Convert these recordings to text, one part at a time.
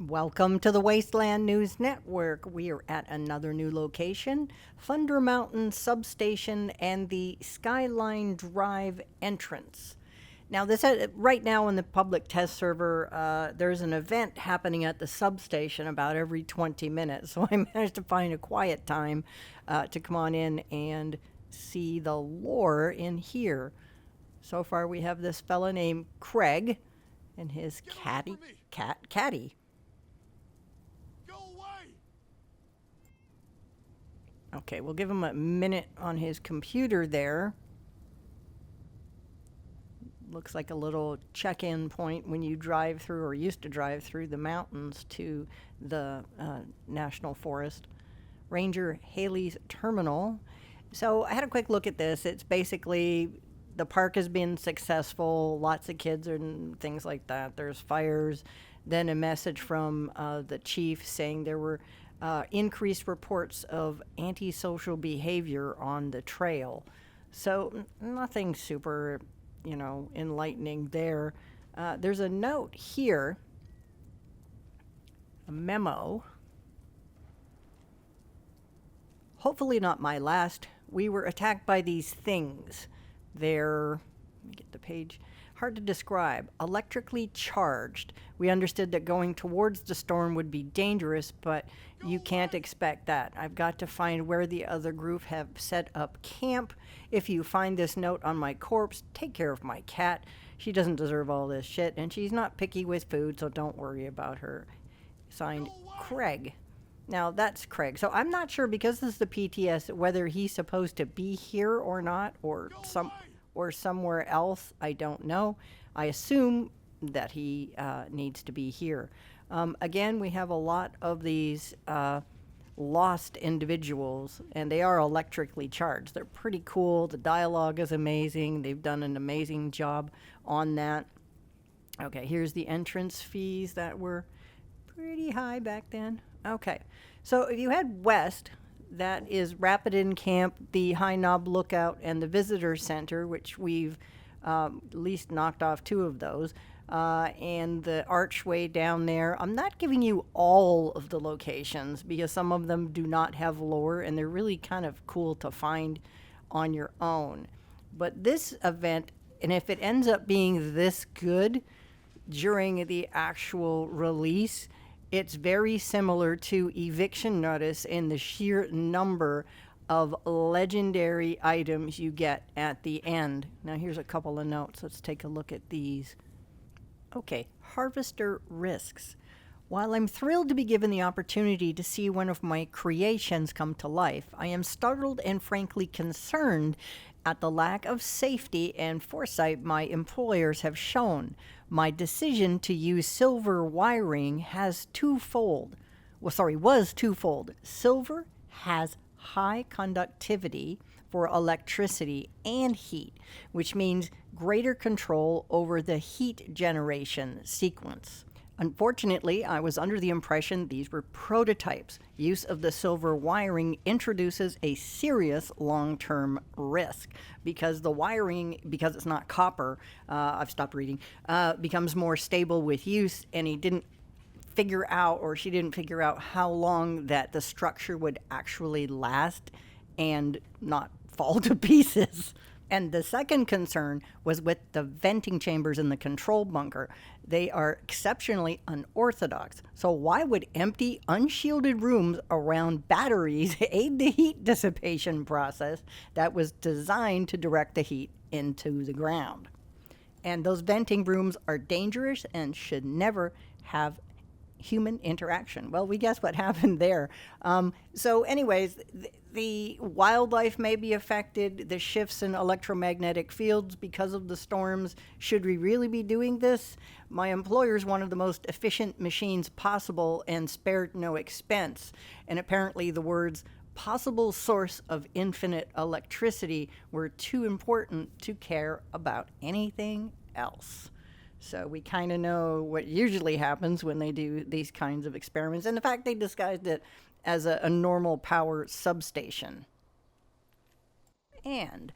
Welcome to the Wasteland News Network. We are at another new location, Thunder Mountain Substation and the Skyline Drive entrance. Now, right now in the public test server, there's an event happening at the substation about every 20 minutes. So I managed to find a quiet time to come on in and see the lore in here. So far, we have this fella named Craig and his Caddy. Go away! Okay, we'll give him a minute on his computer there. Looks like a little check-in point when you drive through, or used to drive through the mountains to the National Forest. Ranger Haley's Terminal. So I had a quick look at this. It's basically the park has been successful, lots of kids and things like that. There's fires. Then a message from the chief saying there were increased reports of antisocial behavior on the trail. So nothing super, enlightening there. There's a note here, a memo. Hopefully not my last. We were attacked by these things. They're, let me get the page, hard to describe, electrically charged. We understood that going towards the storm would be dangerous, but you can't expect that. I've got to find where the other group have set up camp. If you find this note on my corpse, take care of my cat. She doesn't deserve all this shit, and she's not picky with food, so don't worry about her. Signed, Craig. Now, that's Craig. So I'm not sure, because this is the PTS, whether he's supposed to be here or not, or somewhere else. I don't know. I assume that he needs to be here. Again, we have a lot of these lost individuals, and they are electrically charged. They're pretty cool. The dialogue is amazing. They've done an amazing job on that. Okay, here's the entrance fees that were pretty high back then. Okay, so if you head west, that is Rapid Inn Camp, the High Knob Lookout, and the Visitor Center, which we've at least knocked off 2 of those, and the archway down there. I'm not giving you all of the locations because some of them do not have lore, and they're really kind of cool to find on your own. But this event, and if it ends up being this good during the actual release, it's very similar to Eviction Notice in the sheer number of legendary items you get at the end. Now here's a couple of notes. Let's take a look at these. Okay, Harvester Risks. While I'm thrilled to be given the opportunity to see one of my creations come to life, I am startled and frankly concerned at the lack of safety and foresight my employers have shown. My decision to use silver wiring was twofold. Silver has high conductivity for electricity and heat, which means greater control over the heat generation sequence. Unfortunately, I was under the impression these were prototypes. Use of the silver wiring introduces a serious long-term risk because the wiring, because it's not copper, I've stopped reading, becomes more stable with use, and she didn't figure out how long that the structure would actually last and not fall to pieces. And the second concern was with the venting chambers in the control bunker. They are exceptionally unorthodox. So why would empty, unshielded rooms around batteries aid the heat dissipation process that was designed to direct the heat into the ground? And those venting rooms are dangerous and should never have human interaction. Well, we guess what happened there. So anyways, the wildlife may be affected, the shifts in electromagnetic fields because of the storms. Should we really be doing this? My employer's one of the most efficient machines possible and spared no expense. And apparently the words possible source of infinite electricity were too important to care about anything else. So we kind of know what usually happens when they do these kinds of experiments. And in fact, they disguised it as a normal power substation. And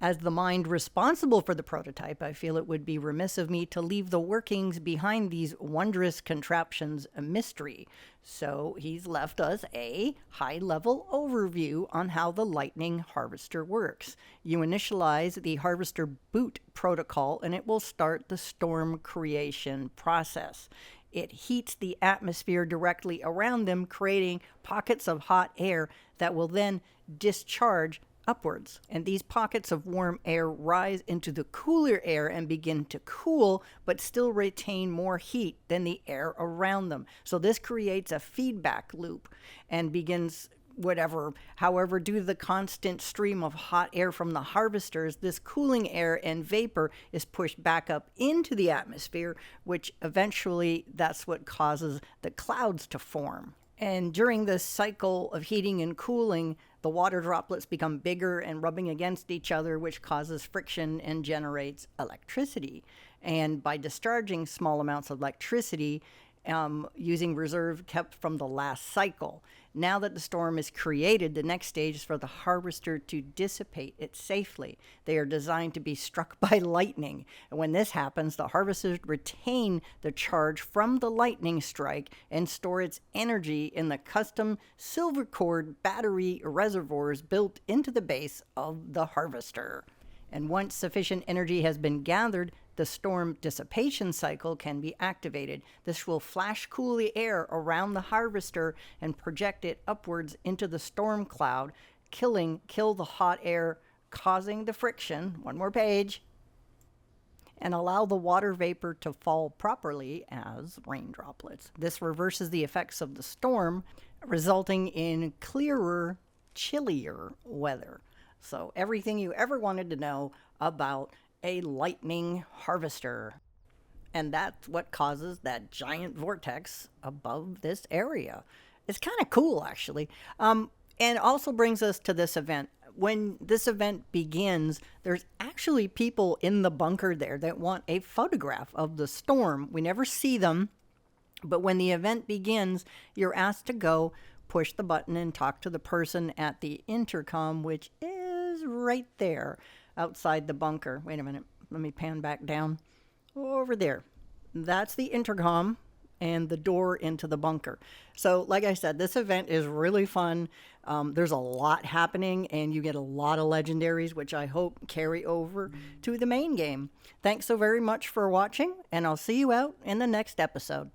As the mind responsible for the prototype, I feel it would be remiss of me to leave the workings behind these wondrous contraptions a mystery. So he's left us a high-level overview on how the Lightning Harvester works. You initialize the Harvester boot protocol and it will start the storm creation process. It heats the atmosphere directly around them, creating pockets of hot air that will then discharge upwards. And these pockets of warm air rise into the cooler air and begin to cool, but still retain more heat than the air around them. So this creates a feedback loop and begins however, due to the constant stream of hot air from the harvesters, this cooling air and vapor is pushed back up into the atmosphere, which eventually that's what causes the clouds to form. And during this cycle of heating and cooling, the water droplets become bigger and rubbing against each other, which causes friction and generates electricity. And by discharging small amounts of electricity, using reserve kept from the last cycle. Now that the storm is created, the next stage is for the harvester to dissipate it safely. They are designed to be struck by lightning. And when this happens, the harvesters retain the charge from the lightning strike and store its energy in the custom silver cord battery reservoirs built into the base of the harvester. And once sufficient energy has been gathered, the storm dissipation cycle can be activated. This will flash cool the air around the harvester and project it upwards into the storm cloud, kill the hot air, causing the friction, one more page, and allow the water vapor to fall properly as rain droplets. This reverses the effects of the storm, resulting in clearer, chillier weather. So everything you ever wanted to know about a lightning harvester. And that's what causes that giant vortex above this area. It's kind of cool, actually. And also brings us to this event. When this event begins, there's actually people in the bunker there that want a photograph of the storm. We never see them, but when the event begins, you're asked to go push the button and talk to the person at the intercom, which is right there outside the bunker. Wait a minute. Let me pan back down. Over there. That's the intercom and the door into the bunker. So, like I said, this event is really fun. There's a lot happening, and you get a lot of legendaries, which I hope carry over to the main game. Thanks so very much for watching, and I'll see you out in the next episode.